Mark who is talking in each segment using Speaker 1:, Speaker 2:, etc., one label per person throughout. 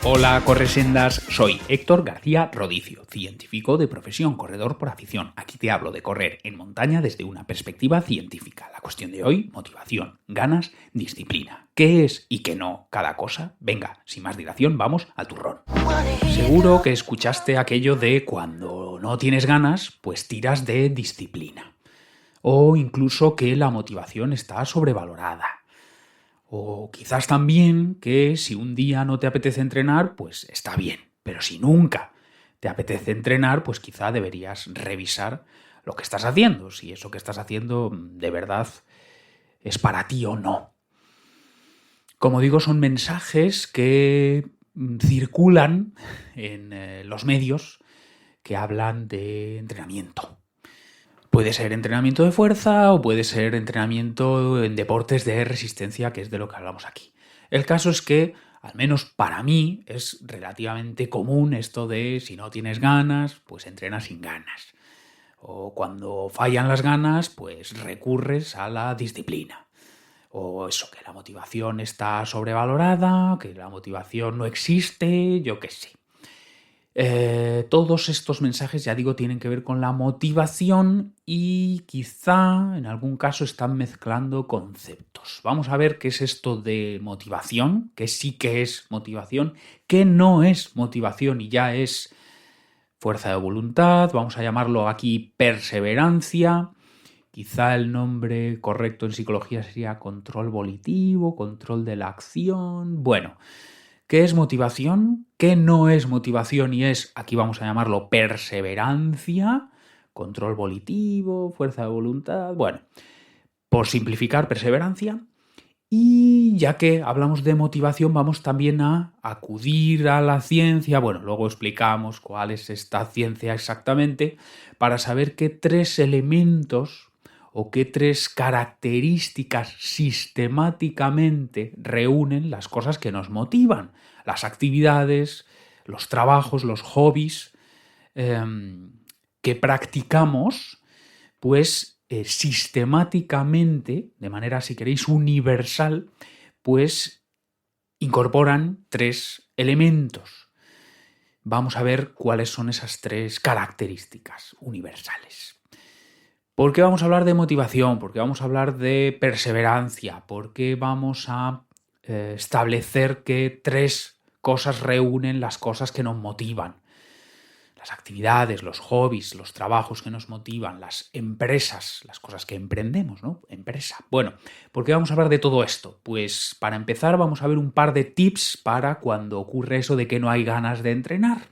Speaker 1: Hola, corresendas, soy Héctor García Rodicio, científico de profesión, corredor por afición. Aquí te hablo de correr en montaña desde una perspectiva científica. La cuestión de hoy, motivación, ganas, disciplina. ¿Qué es y qué no cada cosa? Venga, sin más dilación, vamos al turrón. Seguro que escuchaste aquello de cuando no tienes ganas, pues tiras de disciplina. O incluso que la motivación está sobrevalorada. O quizás también que si un día no te apetece entrenar, pues está bien. Pero si nunca te apetece entrenar, pues quizá deberías revisar lo que estás haciendo, si eso que estás haciendo de verdad es para ti o no. Como digo, son mensajes que circulan en los medios que hablan de entrenamiento. Puede ser entrenamiento de fuerza o puede ser entrenamiento en deportes de resistencia, que es de lo que hablamos aquí. El caso es que, al menos para mí, es relativamente común esto de si no tienes ganas, pues entrenas sin ganas. O cuando fallan las ganas, pues recurres a la disciplina. O eso, que la motivación está sobrevalorada, que la motivación no existe, yo qué sé. Todos estos mensajes, ya digo, tienen que ver con la motivación y quizá en algún caso están mezclando conceptos. Vamos a ver qué es esto de motivación, qué sí que es motivación, qué no es motivación y ya es fuerza de voluntad, vamos a llamarlo aquí perseverancia. Quizá el nombre correcto en psicología sería control volitivo, control de la acción. Bueno, ¿qué es motivación? ¿Qué no es motivación? Y es, aquí vamos a llamarlo perseverancia, control volitivo, fuerza de voluntad. Bueno, por simplificar, perseverancia. Y ya que hablamos de motivación, vamos también a acudir a la ciencia. Bueno, luego explicamos cuál es esta ciencia exactamente para saber qué tres elementos o qué tres características sistemáticamente reúnen las cosas que nos motivan, las actividades, los trabajos, los hobbies que practicamos, pues sistemáticamente, de manera, si queréis, universal, pues incorporan tres elementos. Vamos a ver cuáles son esas tres características universales. ¿Por qué vamos a hablar de motivación? ¿Por qué vamos a hablar de perseverancia? ¿Por qué vamos a establecer que tres cosas reúnen las cosas que nos motivan? Las actividades, los hobbies, los trabajos que nos motivan, las empresas, las cosas que emprendemos, ¿no? Empresa. Bueno, ¿por qué vamos a hablar de todo esto? Pues para empezar vamos a ver un par de tips para cuando ocurre eso de que no hay ganas de entrenar.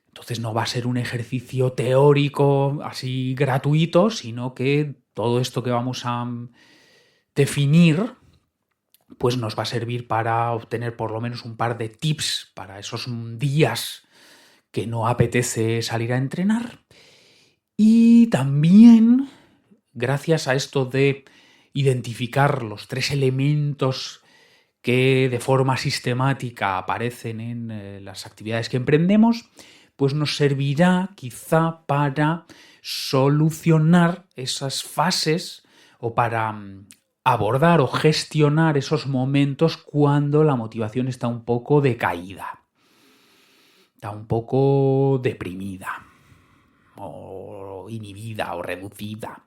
Speaker 1: Entonces no va a ser un ejercicio teórico así gratuito, sino que todo esto que vamos a definir pues nos va a servir para obtener por lo menos un par de tips para esos días que no apetece salir a entrenar. Y también, gracias a esto de identificar los tres elementos que de forma sistemática aparecen en las actividades que emprendemos, pues nos servirá quizá para solucionar esas fases o para abordar o gestionar esos momentos cuando la motivación está un poco decaída, está un poco deprimida o inhibida o reducida.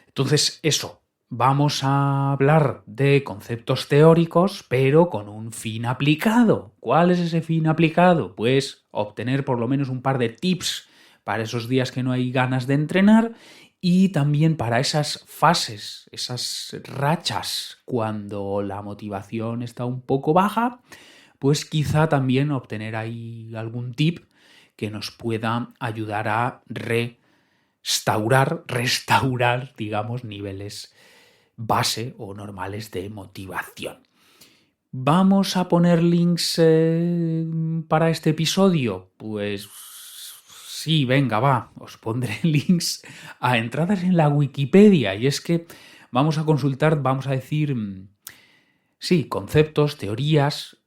Speaker 1: Entonces, eso. Vamos a hablar de conceptos teóricos, pero con un fin aplicado. ¿Cuál es ese fin aplicado? Pues obtener por lo menos un par de tips para esos días que no hay ganas de entrenar y también para esas fases, esas rachas cuando la motivación está un poco baja, pues quizá también obtener ahí algún tip que nos pueda ayudar a restaurar, digamos, niveles base o normales de motivación. ¿Vamos a poner links para este episodio? Pues sí, venga, va. Os pondré links a entradas en la Wikipedia. Y es que vamos a consultar, vamos a decir, sí, conceptos, teorías,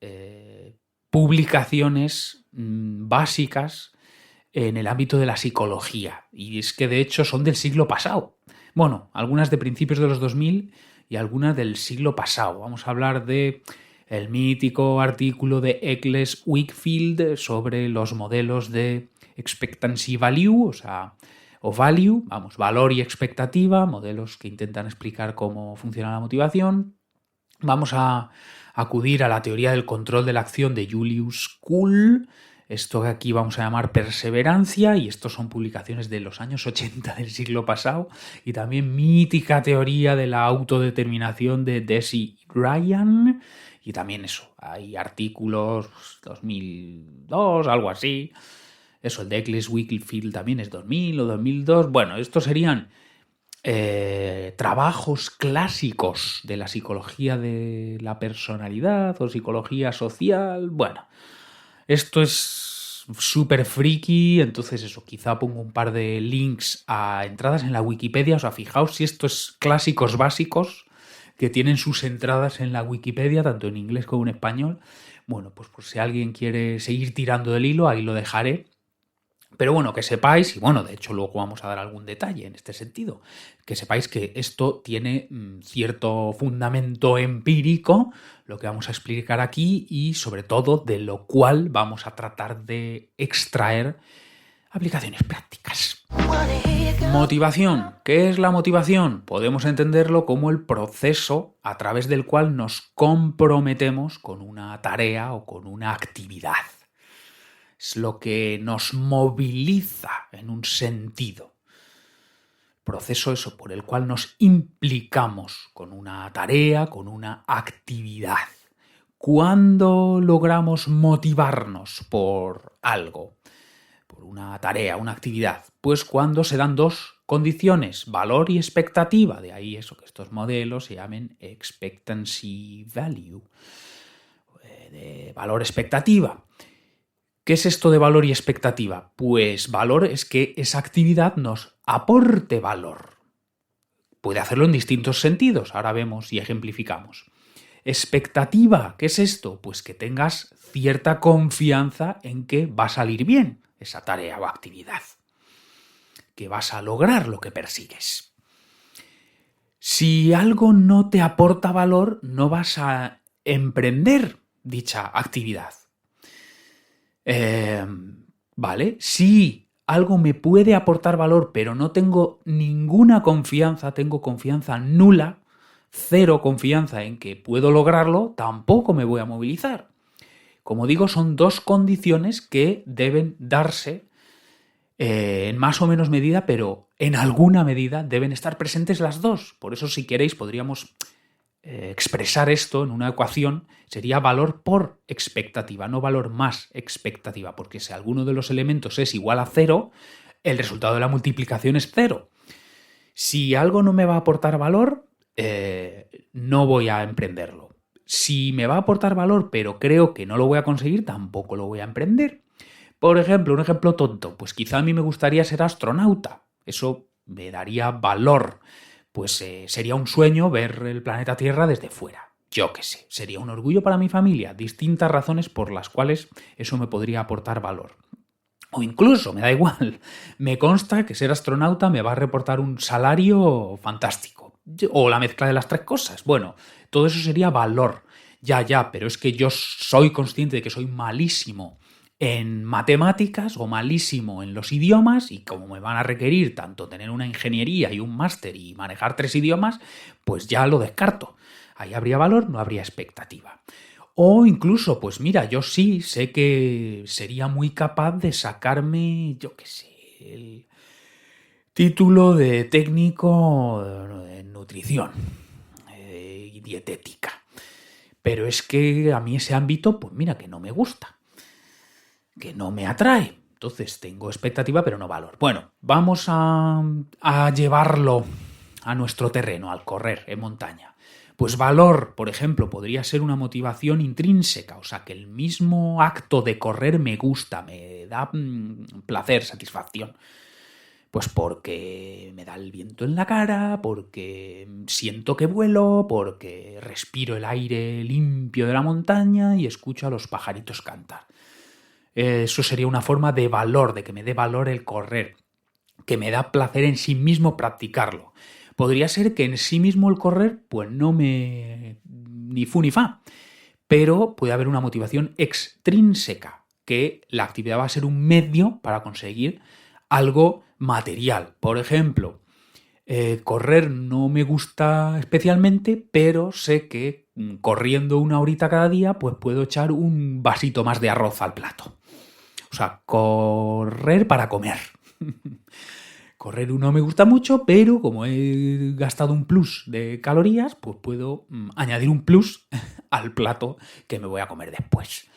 Speaker 1: publicaciones básicas en el ámbito de la psicología. Y es que de hecho son del siglo pasado. Bueno, algunas de principios de los 2000 y algunas del siglo pasado. Vamos a hablar de el mítico artículo de Eccles Wakefield sobre los modelos de expectancy value, o value, valor y expectativa, modelos que intentan explicar cómo funciona la motivación. Vamos a acudir a la teoría del control de la acción de Julius Kuhl, esto que aquí vamos a llamar perseverancia, y estos son publicaciones de los años 80 del siglo pasado, y también mítica teoría de la autodeterminación de Deci Ryan, y también eso, hay artículos 2002, algo así. Eso, el de Eccles Wakefield también es 2000 o 2002. Bueno, estos serían trabajos clásicos de la psicología de la personalidad o psicología social. Bueno, esto es súper friki, entonces eso, quizá pongo un par de links a entradas en la Wikipedia. O sea, fijaos si esto es clásicos básicos que tienen sus entradas en la Wikipedia, tanto en inglés como en español. Bueno, pues por si alguien quiere seguir tirando del hilo, ahí lo dejaré. Pero bueno, que sepáis, y bueno, de hecho luego vamos a dar algún detalle en este sentido, que sepáis que esto tiene cierto fundamento empírico, lo que vamos a explicar aquí, y sobre todo de lo cual vamos a tratar de extraer aplicaciones prácticas. Motivación. ¿Qué es la motivación? Podemos entenderlo como el proceso a través del cual nos comprometemos con una tarea o con una actividad. Es lo que nos moviliza en un sentido. Proceso eso por el cual nos implicamos con una tarea, con una actividad. ¿Cuándo logramos motivarnos por algo? Por una tarea, una actividad. Pues cuando se dan dos condiciones, valor y expectativa. De ahí eso que estos modelos se llamen expectancy value, de valor expectativa. ¿Qué es esto de valor y expectativa? Pues valor es que esa actividad nos aporte valor. Puede hacerlo en distintos sentidos, ahora vemos y ejemplificamos. Expectativa, ¿qué es esto? Pues que tengas cierta confianza en que va a salir bien esa tarea o actividad, que vas a lograr lo que persigues. Si algo no te aporta valor, no vas a emprender dicha actividad. Vale, si algo me puede aportar valor, pero no tengo ninguna confianza, tengo confianza nula, cero confianza en que puedo lograrlo, tampoco me voy a movilizar. Como digo, son dos condiciones que deben darse en más o menos medida, pero en alguna medida deben estar presentes las dos. Por eso, si queréis, podríamos expresar esto en una ecuación, sería valor por expectativa, no valor más expectativa, porque si alguno de los elementos es igual a 0, el resultado de la multiplicación es 0. Si algo no me va a aportar valor, no voy a emprenderlo. Si me va a aportar valor, pero creo que no lo voy a conseguir, tampoco lo voy a emprender. Por ejemplo, un ejemplo tonto, pues quizá a mí me gustaría ser astronauta. Eso me daría valor. Pues sería un sueño ver el planeta Tierra desde fuera. Yo qué sé, sería un orgullo para mi familia. Distintas razones por las cuales eso me podría aportar valor. O incluso, me da igual, me consta que ser astronauta me va a reportar un salario fantástico. O la mezcla de las tres cosas. Bueno, todo eso sería valor. Ya, pero es que yo soy consciente de que soy malísimo en matemáticas o malísimo en los idiomas, y como me van a requerir tanto tener una ingeniería y un máster y manejar 3 idiomas, pues ya lo descarto. Ahí habría valor, no habría expectativa. O incluso, pues mira, yo sí sé que sería muy capaz de sacarme, yo qué sé, el título de técnico en nutrición y dietética. Pero es que a mí ese ámbito, pues mira, que no me gusta, que no me atrae. Entonces tengo expectativa pero no valor. Bueno, vamos a llevarlo a nuestro terreno, al correr en montaña. Pues valor, por ejemplo, podría ser una motivación intrínseca, o sea, que el mismo acto de correr me gusta, me da placer, satisfacción. Pues porque me da el viento en la cara, porque siento que vuelo, porque respiro el aire limpio de la montaña y escucho a los pajaritos cantar. Eso sería una forma de valor, de que me dé valor el correr, que me da placer en sí mismo practicarlo. Podría ser que en sí mismo el correr, pues no me ni fu ni fa, pero puede haber una motivación extrínseca, que la actividad va a ser un medio para conseguir algo material. Por ejemplo, correr no me gusta especialmente, pero sé que corriendo 1 horita cada día, pues puedo echar un vasito más de arroz al plato. O sea, correr para comer. Correr no me gusta mucho, pero como he gastado un plus de calorías, pues puedo añadir un plus al plato que me voy a comer después.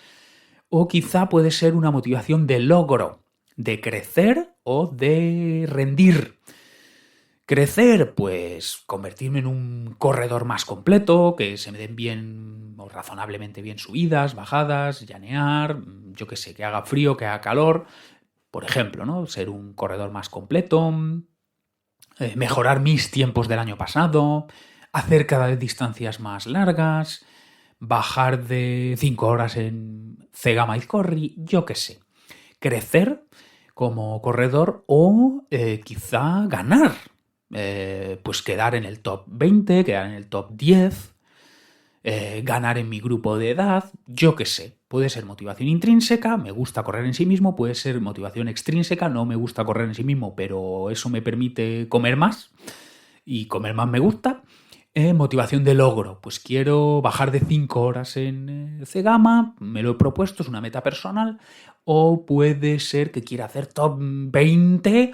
Speaker 1: O quizá puede ser una motivación de logro, de crecer o de rendir. Crecer, pues convertirme en un corredor más completo, que se me den bien o razonablemente bien subidas, bajadas, llanear, yo qué sé, que haga frío, que haga calor. Por ejemplo, ¿no? Ser un corredor más completo, mejorar mis tiempos del año pasado, hacer cada vez distancias más largas, bajar de 5 horas en Cegama Izcorri, yo qué sé. Crecer como corredor o quizá ganar. Pues quedar en el top 20, quedar en el top 10, ganar en mi grupo de edad, yo qué sé. Puede ser motivación intrínseca, me gusta correr en sí mismo, puede ser motivación extrínseca, no me gusta correr en sí mismo, pero eso me permite comer más y comer más me gusta. Motivación de logro, pues quiero bajar de 5 horas en Cegama, me lo he propuesto, es una meta personal, o puede ser que quiera hacer top 20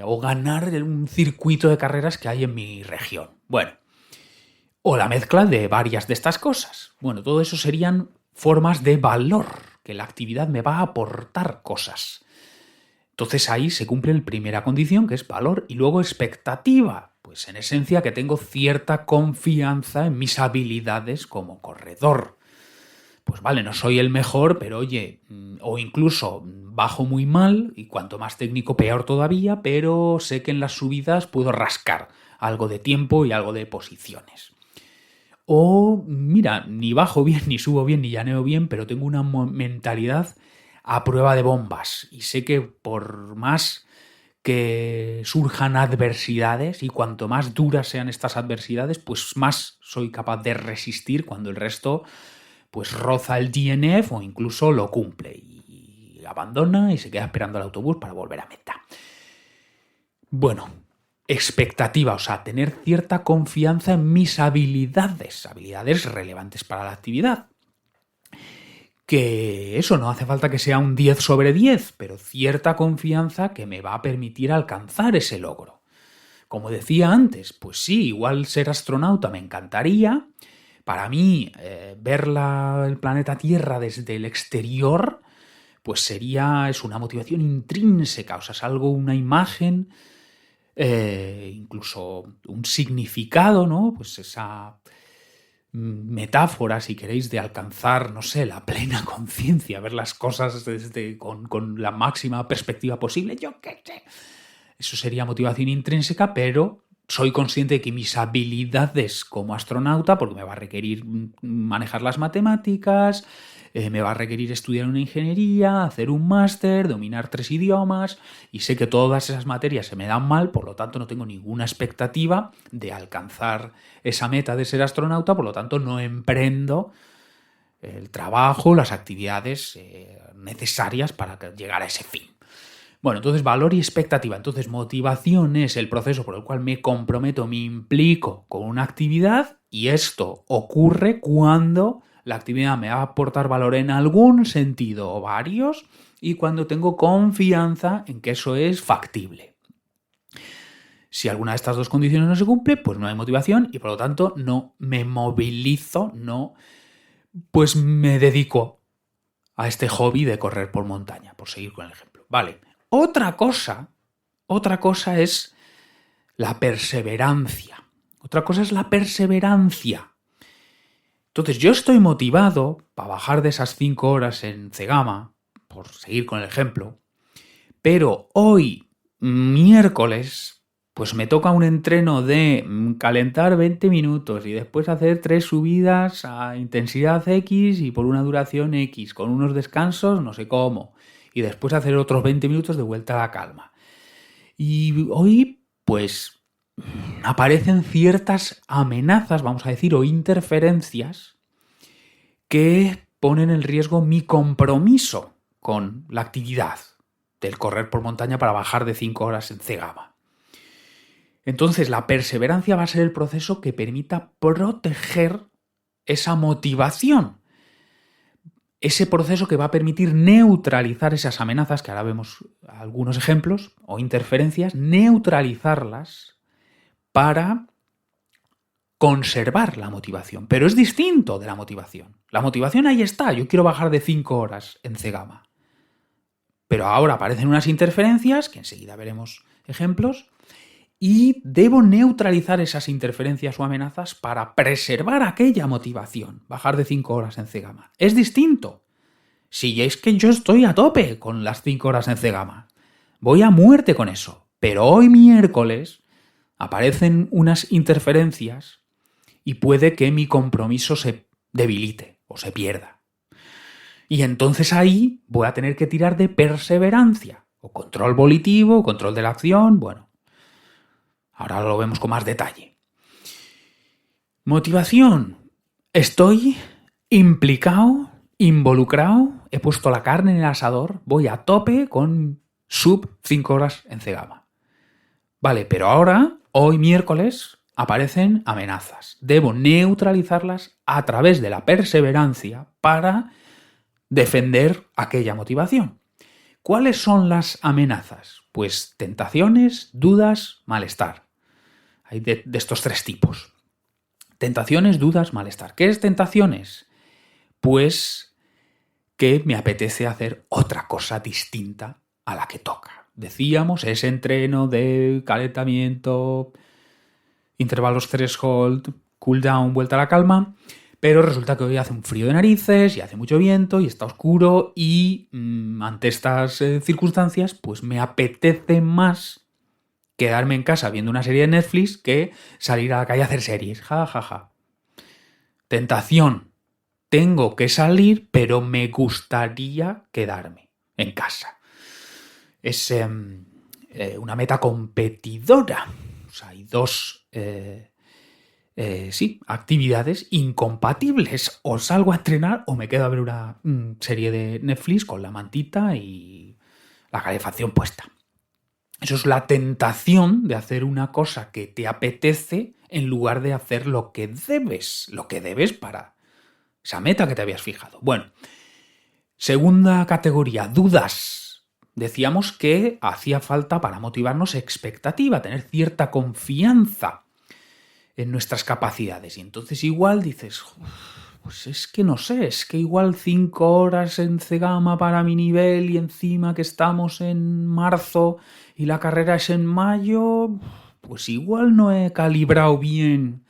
Speaker 1: o ganar un circuito de carreras que hay en mi región. Bueno, o la mezcla de varias de estas cosas. Bueno, todo eso serían formas de valor, que la actividad me va a aportar cosas. Entonces ahí se cumple la primera condición, que es valor, y luego expectativa. Pues en esencia que tengo cierta confianza en mis habilidades como corredor. Pues vale, no soy el mejor, pero oye, o incluso bajo muy mal, y cuanto más técnico peor todavía, pero sé que en las subidas puedo rascar algo de tiempo y algo de posiciones. O, mira, ni bajo bien, ni subo bien, ni llaneo bien, pero tengo una mentalidad a prueba de bombas. Y sé que por más que surjan adversidades, y cuanto más duras sean estas adversidades, pues más soy capaz de resistir cuando el resto pues roza el DNF o incluso lo cumple y abandona y se queda esperando el autobús para volver a meta. Bueno, expectativa, o sea, tener cierta confianza en mis habilidades relevantes para la actividad. Que eso no hace falta que sea un 10 sobre 10, pero cierta confianza que me va a permitir alcanzar ese logro. Como decía antes, pues sí, igual ser astronauta me encantaría. Para mí, ver el planeta Tierra desde el exterior, pues es una motivación intrínseca, o sea, es algo, una imagen, incluso un significado, ¿no? Pues esa metáfora, si queréis, de alcanzar, no sé, la plena conciencia, ver las cosas con la máxima perspectiva posible, yo qué sé. Eso sería motivación intrínseca, pero soy consciente de que mis habilidades como astronauta, porque me va a requerir manejar las matemáticas, me va a requerir estudiar una ingeniería, hacer un máster, dominar 3 idiomas, y sé que todas esas materias se me dan mal, por lo tanto no tengo ninguna expectativa de alcanzar esa meta de ser astronauta, por lo tanto no emprendo el trabajo, las actividades necesarias para llegar a ese fin. Bueno, entonces valor y expectativa. Entonces motivación es el proceso por el cual me comprometo, me implico con una actividad, y esto ocurre cuando la actividad me va a aportar valor en algún sentido o varios, y cuando tengo confianza en que eso es factible. Si alguna de estas dos condiciones no se cumple, pues no hay motivación y por lo tanto no me movilizo, pues me dedico a este hobby de correr por montaña, por seguir con el ejemplo. Vale. Otra cosa es la perseverancia. Entonces yo estoy motivado para bajar de esas 5 horas en Cegama, por seguir con el ejemplo, pero hoy, miércoles, pues me toca un entreno de calentar 20 minutos y después hacer 3 subidas a intensidad X y por una duración X, con unos descansos no sé cómo, y después hacer otros 20 minutos de vuelta a la calma. Y hoy, pues, aparecen ciertas amenazas, vamos a decir, o interferencias que ponen en riesgo mi compromiso con la actividad del correr por montaña para bajar de 5 horas en C-Gama. Entonces, la perseverancia va a ser el proceso que permita proteger esa motivación. Ese proceso que va a permitir neutralizar esas amenazas, que ahora vemos algunos ejemplos, o interferencias, neutralizarlas para conservar la motivación. Pero es distinto de la motivación. La motivación ahí está, yo quiero bajar de 5 horas en C-Gama. Pero ahora aparecen unas interferencias, que enseguida veremos ejemplos, y debo neutralizar esas interferencias o amenazas para preservar aquella motivación, bajar de 5 horas en C-Gama. Es distinto. Si es que yo estoy a tope con las 5 horas en C-Gama, voy a muerte con eso. Pero hoy miércoles aparecen unas interferencias y puede que mi compromiso se debilite o se pierda. Y entonces ahí voy a tener que tirar de perseverancia, o control volitivo, control de la acción, bueno. Ahora lo vemos con más detalle. Motivación. Estoy implicado, involucrado, he puesto la carne en el asador, voy a tope con sub 5 horas en C-Gama. Vale, pero ahora, hoy miércoles, aparecen amenazas. Debo neutralizarlas a través de la perseverancia para defender aquella motivación. ¿Cuáles son las amenazas? Pues tentaciones, dudas, malestar. Hay de estos 3 tipos. Tentaciones, dudas, malestar. ¿Qué es tentaciones? Pues que me apetece hacer otra cosa distinta a la que toca. Decíamos, ese entreno de calentamiento, intervalos threshold, cool down, vuelta a la calma, pero resulta que hoy hace un frío de narices y hace mucho viento y está oscuro y ante estas circunstancias pues me apetece más quedarme en casa viendo una serie de Netflix que salir a la calle a hacer series. Ja, ja, ja. Tentación. Tengo que salir, pero me gustaría quedarme en casa. Es una meta competidora. O sea, hay 2 actividades incompatibles. O salgo a entrenar o me quedo a ver una serie de Netflix con la mantita y la calefacción puesta. Eso es la tentación de hacer una cosa que te apetece en lugar de hacer lo que debes para esa meta que te habías fijado. Bueno, segunda categoría, dudas. Decíamos que hacía falta para motivarnos expectativa, tener cierta confianza en nuestras capacidades. Y entonces igual dices, pues es que no sé, es que igual 5 horas en C-Gama para mi nivel y encima que estamos en marzo y la carrera es en mayo, pues igual no he calibrado bien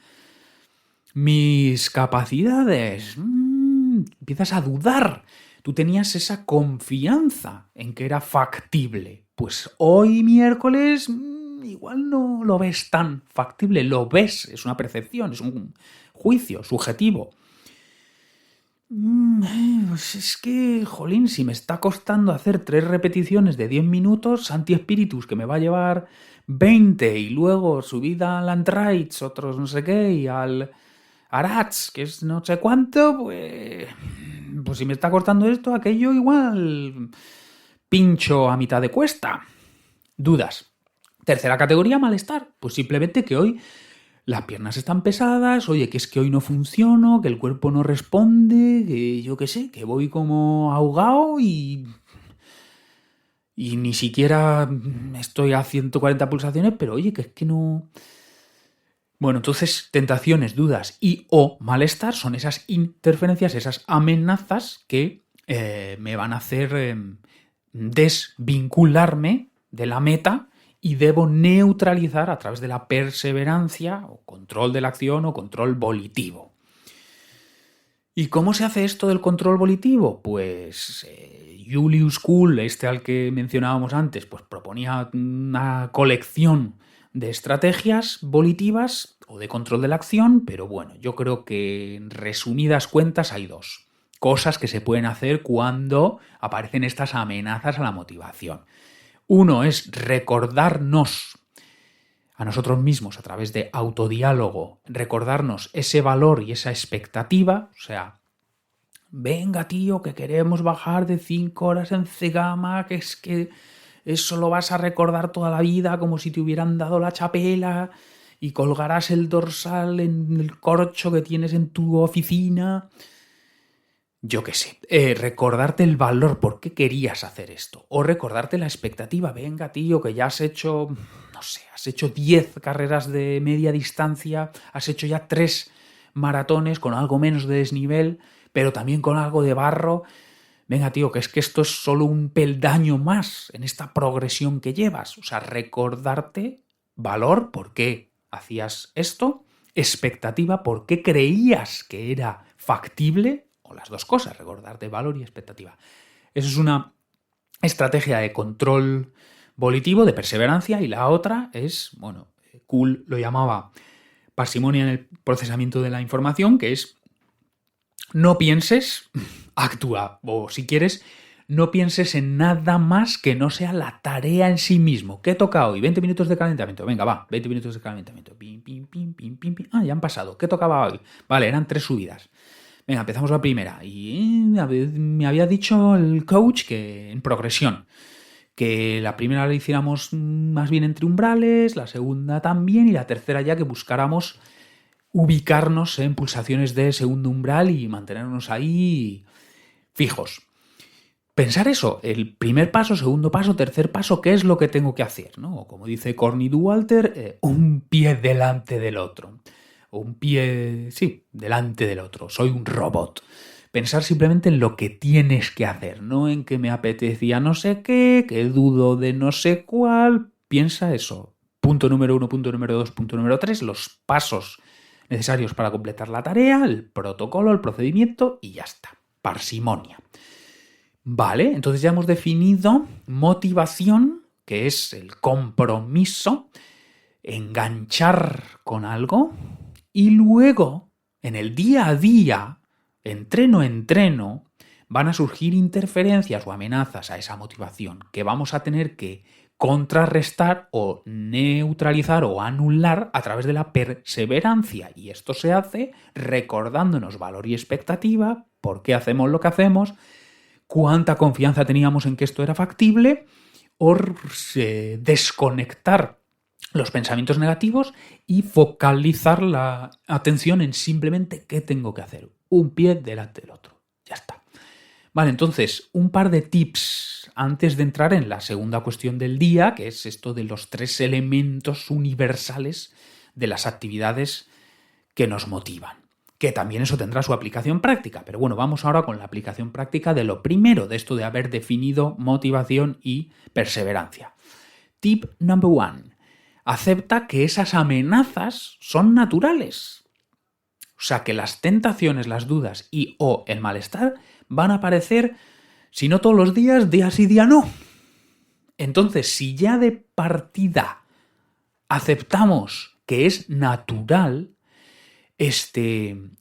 Speaker 1: mis capacidades. Empiezas a dudar. Tú tenías esa confianza en que era factible. Pues hoy miércoles igual no lo ves tan factible. Lo ves, es una percepción, es un juicio subjetivo. Pues es que, jolín, si me está costando hacer 3 repeticiones de 10 minutos, Santi Spiritus, que me va a llevar 20, y luego subida al Lantraitz, otros no sé qué, y al Arats, que es no sé cuánto, pues si me está costando esto, aquello igual pincho a mitad de cuesta. Dudas. Tercera categoría, malestar. Pues simplemente que hoy las piernas están pesadas, oye, que es que hoy no funciono, que el cuerpo no responde, que yo qué sé, que voy como ahogado y ni siquiera estoy a 140 pulsaciones, pero oye, que es que no... Bueno, entonces tentaciones, dudas y o malestar son esas interferencias, esas amenazas que me van a hacer desvincularme de la meta y debo neutralizar a través de la perseverancia o control de la acción o control volitivo. ¿Y cómo se hace esto del control volitivo? Pues Julius Kuhl, al que mencionábamos antes, pues proponía una colección de estrategias volitivas o de control de la acción, pero bueno, yo creo que en resumidas cuentas hay 2 cosas que se pueden hacer cuando aparecen estas amenazas a la motivación. Uno es recordarnos a nosotros mismos a través de autodiálogo, recordarnos ese valor y esa expectativa, o sea, Venga, tío, que queremos bajar de 5 horas en Cegama, que es que eso lo vas a recordar toda la vida como si te hubieran dado la chapela y colgarás el dorsal en el corcho que tienes en tu oficina. Yo qué sé, recordarte el valor, por qué querías hacer esto, o recordarte la expectativa. Venga, tío, que ya has hecho, no sé, has hecho 10 carreras de media distancia, has hecho ya 3 maratones con algo menos de desnivel, pero también con algo de barro. Venga, tío, que es que esto es solo un peldaño más en esta progresión que llevas. O sea, recordarte valor, por qué hacías esto, expectativa, por qué creías que era factible, o las dos cosas, recordarte valor y expectativa. Eso es una estrategia de control volitivo, de perseverancia, y la otra es, bueno, Kuhl lo llamaba parsimonia en el procesamiento de la información, que es no pienses, actúa, o si quieres, no pienses en nada más que no sea la tarea en sí mismo. ¿Qué toca hoy? 20 minutos de calentamiento. Venga, va, 20 minutos de calentamiento. Pim, pim, pim, pim, pim, pim. Ah, ya han pasado. ¿Qué tocaba hoy? Vale, eran 3 subidas. Venga, empezamos la primera. Y me había dicho el coach que en progresión, que la primera la hiciéramos más bien entre umbrales, la segunda también, y la tercera ya que buscáramos ubicarnos en pulsaciones de segundo umbral y mantenernos ahí fijos. Pensar eso, el primer paso, segundo paso, tercer paso, ¿qué es lo que tengo que hacer? ¿No? Como dice Corny Dauwalter, un pie delante del otro. O un pie, sí, delante del otro. Soy un robot. Pensar simplemente en lo que tienes que hacer, no en que me apetecía no sé qué, que dudo de no sé cuál. Piensa eso. Punto número 1, punto número 2, punto número 3, los pasos necesarios para completar la tarea, el protocolo, el procedimiento y ya está. Parsimonia. Vale, entonces ya hemos definido motivación, que es el compromiso, enganchar con algo, y luego, en el día a día, entreno a entreno, van a surgir interferencias o amenazas a esa motivación que vamos a tener que contrarrestar o neutralizar o anular a través de la perseverancia. Y esto se hace recordándonos valor y expectativa, por qué hacemos lo que hacemos, cuánta confianza teníamos en que esto era factible, o desconectar los pensamientos negativos y focalizar la atención en simplemente qué tengo que hacer. Un pie delante del otro. Ya está. Vale, entonces, un par de tips antes de entrar en la segunda cuestión del día, que es esto de los 3 elementos universales de las actividades que nos motivan. Que también eso tendrá su aplicación práctica. Pero bueno, vamos ahora con la aplicación práctica de lo primero, de esto de haber definido motivación y perseverancia. Tip number 1. Acepta que esas amenazas son naturales. O sea, que las tentaciones, las dudas y o el malestar van a aparecer, si no todos los días, día sí, día no. Entonces, si ya de partida aceptamos que es natural,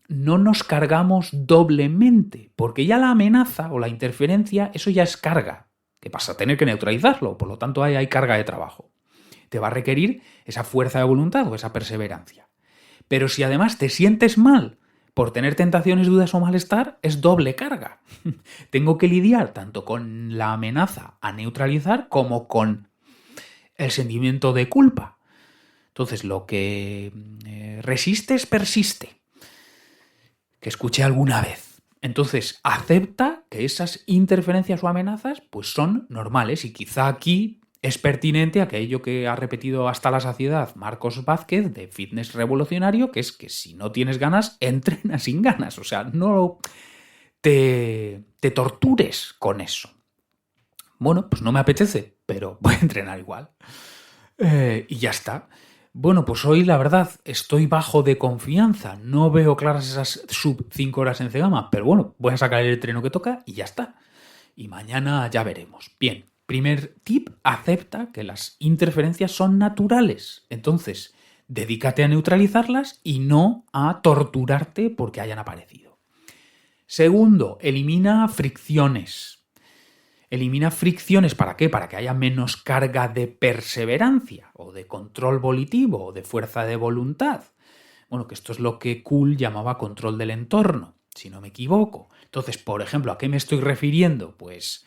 Speaker 1: no nos cargamos doblemente, porque ya la amenaza o la interferencia, eso ya es carga, que pasa a tener que neutralizarlo, por lo tanto hay carga de trabajo. Te va a requerir esa fuerza de voluntad o esa perseverancia. Pero si además te sientes mal por tener tentaciones, dudas o malestar, es doble carga. Tengo que lidiar tanto con la amenaza a neutralizar como con el sentimiento de culpa. Entonces, lo que resistes, persiste. Que escuché alguna vez. Entonces, acepta que esas interferencias o amenazas pues son normales y quizá aquí es pertinente aquello que ha repetido hasta la saciedad Marcos Vázquez de Fitness Revolucionario, que es que si no tienes ganas, entrena sin ganas. O sea, no te tortures con eso. Bueno, pues no me apetece, pero voy a entrenar igual. Y ya está. Bueno, pues hoy la verdad estoy bajo de confianza, no veo claras esas sub 5 horas en Cegama, pero bueno, voy a sacar el entreno que toca y ya está. Y mañana ya veremos. Bien, primer tip, acepta que las interferencias son naturales. Entonces, dedícate a neutralizarlas y no a torturarte porque hayan aparecido. Segundo, elimina fricciones. Elimina fricciones, ¿para qué? Para que haya menos carga de perseverancia o de control volitivo o de fuerza de voluntad. Bueno, que esto es lo que Kuhl llamaba control del entorno, si no me equivoco. Entonces, por ejemplo, ¿a qué me estoy refiriendo? Pues,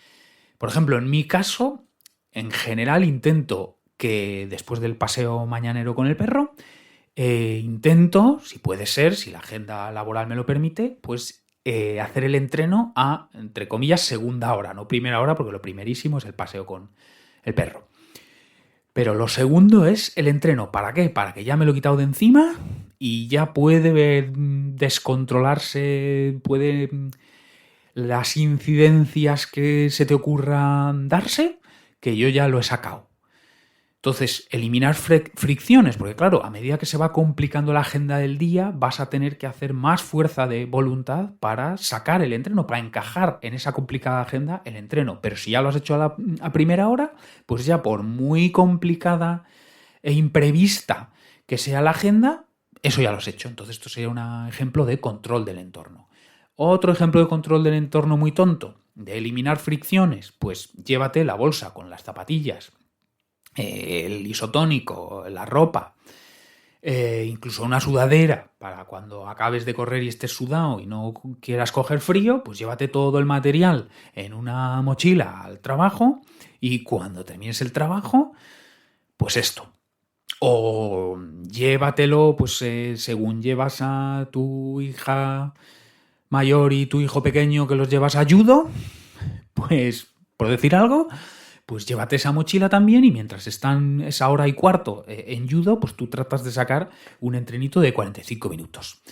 Speaker 1: por ejemplo, en mi caso, en general intento que después del paseo mañanero con el perro, intento, si puede ser, si la agenda laboral me lo permite, pues hacer el entreno a, entre comillas, segunda hora, no primera hora, porque lo primerísimo es el paseo con el perro. Pero lo segundo es el entreno. ¿Para qué? Para que ya me lo he quitado de encima y ya puede descontrolarse, las incidencias que se te ocurran darse, que yo ya lo he sacado. Entonces, eliminar fricciones, porque claro, a medida que se va complicando la agenda del día, vas a tener que hacer más fuerza de voluntad para sacar el entreno, para encajar en esa complicada agenda el entreno. Pero si ya lo has hecho a primera hora, pues ya por muy complicada e imprevista que sea la agenda, eso ya lo has hecho. Entonces esto sería un ejemplo de control del entorno. Otro ejemplo de control del entorno muy tonto, de eliminar fricciones, pues llévate la bolsa con las zapatillas, el isotónico, la ropa, incluso una sudadera para cuando acabes de correr y estés sudado y no quieras coger frío, pues llévate todo el material en una mochila al trabajo y cuando termines el trabajo, pues esto. O llévatelo, pues según llevas a tu hija mayor y tu hijo pequeño que los llevas a judo, pues por decir algo, pues llévate esa mochila también y mientras están esa hora y cuarto en judo, pues tú tratas de sacar un entrenito de 45 minutos.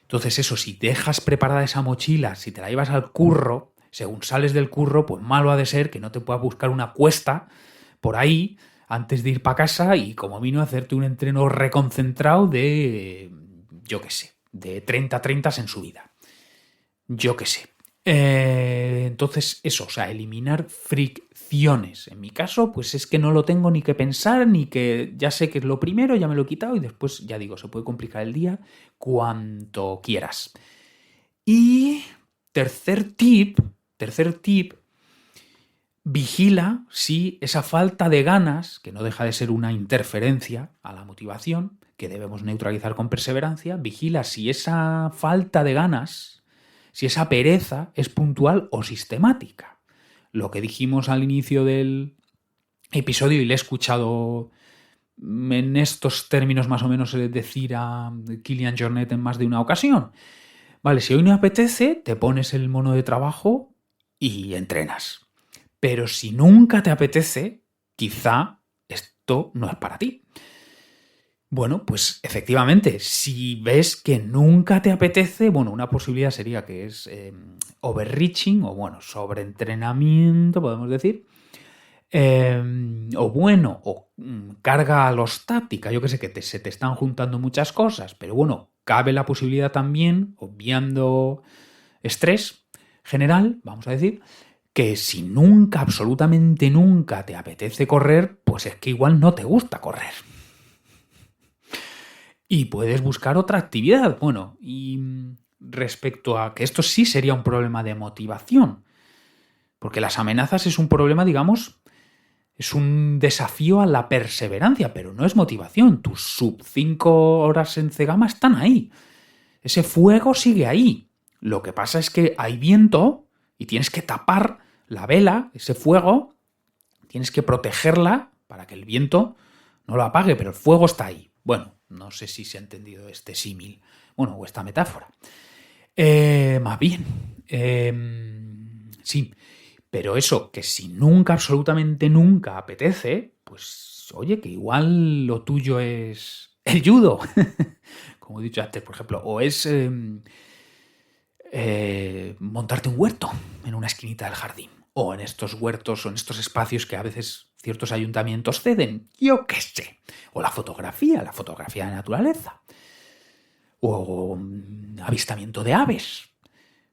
Speaker 1: Entonces eso, si dejas preparada esa mochila, si te la llevas al curro, según sales del curro, pues malo ha de ser que no te puedas buscar una cuesta por ahí antes de ir para casa y como vino a hacerte un entreno reconcentrado de, yo qué sé, de 30 en subida. Yo qué sé. Entonces, eso, o sea, eliminar fricciones. En mi caso, pues es que no lo tengo ni que pensar, ni que ya sé que es lo primero, ya me lo he quitado y después, ya digo, se puede complicar el día cuanto quieras. Y tercer tip, vigila si esa falta de ganas, que no deja de ser una interferencia a la motivación, que debemos neutralizar con perseverancia, vigila si esa falta de ganas, si esa pereza es puntual o sistemática. Lo que dijimos al inicio del episodio y le he escuchado en estos términos más o menos decir a Kilian Jornet en más de una ocasión. Vale, si hoy no apetece, te pones el mono de trabajo y entrenas. Pero si nunca te apetece, quizá esto no es para ti. Bueno, pues efectivamente, si ves que nunca te apetece, bueno, una posibilidad sería que es overreaching o bueno, sobreentrenamiento, podemos decir. O bueno, o carga alostática, yo que sé, que se te están juntando muchas cosas, pero bueno, cabe la posibilidad también, obviando estrés general, vamos a decir, que si nunca, absolutamente nunca te apetece correr, pues es que igual no te gusta correr. Y puedes buscar otra actividad. Bueno, y respecto a que esto sí sería un problema de motivación, porque las amenazas es un problema, digamos, es un desafío a la perseverancia, pero no es motivación. Tus sub 5 horas en Cegama están ahí. Ese fuego sigue ahí. Lo que pasa es que hay viento y tienes que tapar la vela, ese fuego, tienes que protegerla para que el viento no lo apague, pero el fuego está ahí. Bueno, no sé si se ha entendido este símil, bueno, o esta metáfora. Más bien, sí, pero eso, que si nunca, absolutamente nunca apetece, pues oye, que igual lo tuyo es el judo, como he dicho antes, por ejemplo, o es montarte un huerto en una esquinita del jardín, o en estos huertos o en estos espacios que a veces ciertos ayuntamientos ceden, yo qué sé, o la fotografía de naturaleza, o avistamiento de aves.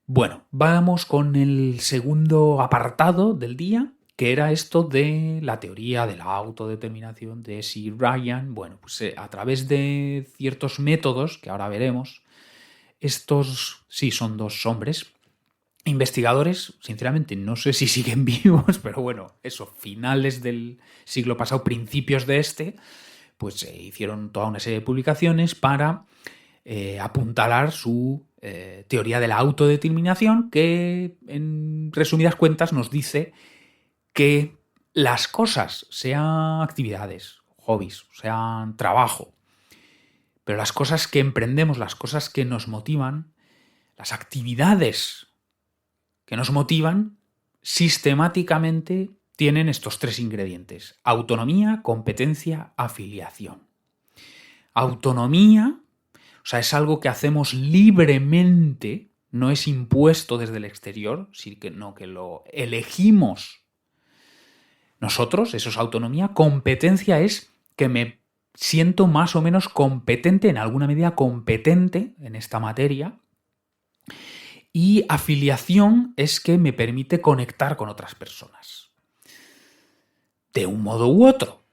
Speaker 1: Bueno, vamos con el segundo apartado del día, que era esto de la teoría de la autodeterminación de Sir Ryan. Bueno, pues a través de ciertos métodos, que ahora veremos, estos sí son dos hombres, investigadores, sinceramente no sé si siguen vivos, pero bueno, eso, finales del siglo pasado, principios de este, pues hicieron toda una serie de publicaciones para apuntalar su teoría de la autodeterminación, que en resumidas cuentas nos dice que las cosas, sean actividades, hobbies, sean trabajo, pero las cosas que emprendemos, las cosas que nos motivan, las actividades que nos motivan, sistemáticamente tienen estos 3 ingredientes: autonomía, competencia, afiliación. Autonomía, o sea, es algo que hacemos libremente, no es impuesto desde el exterior, sino que lo elegimos nosotros, eso es autonomía. Competencia es que me siento más o menos competente, en alguna medida competente en esta materia. Y afiliación es que me permite conectar con otras personas, de un modo u otro.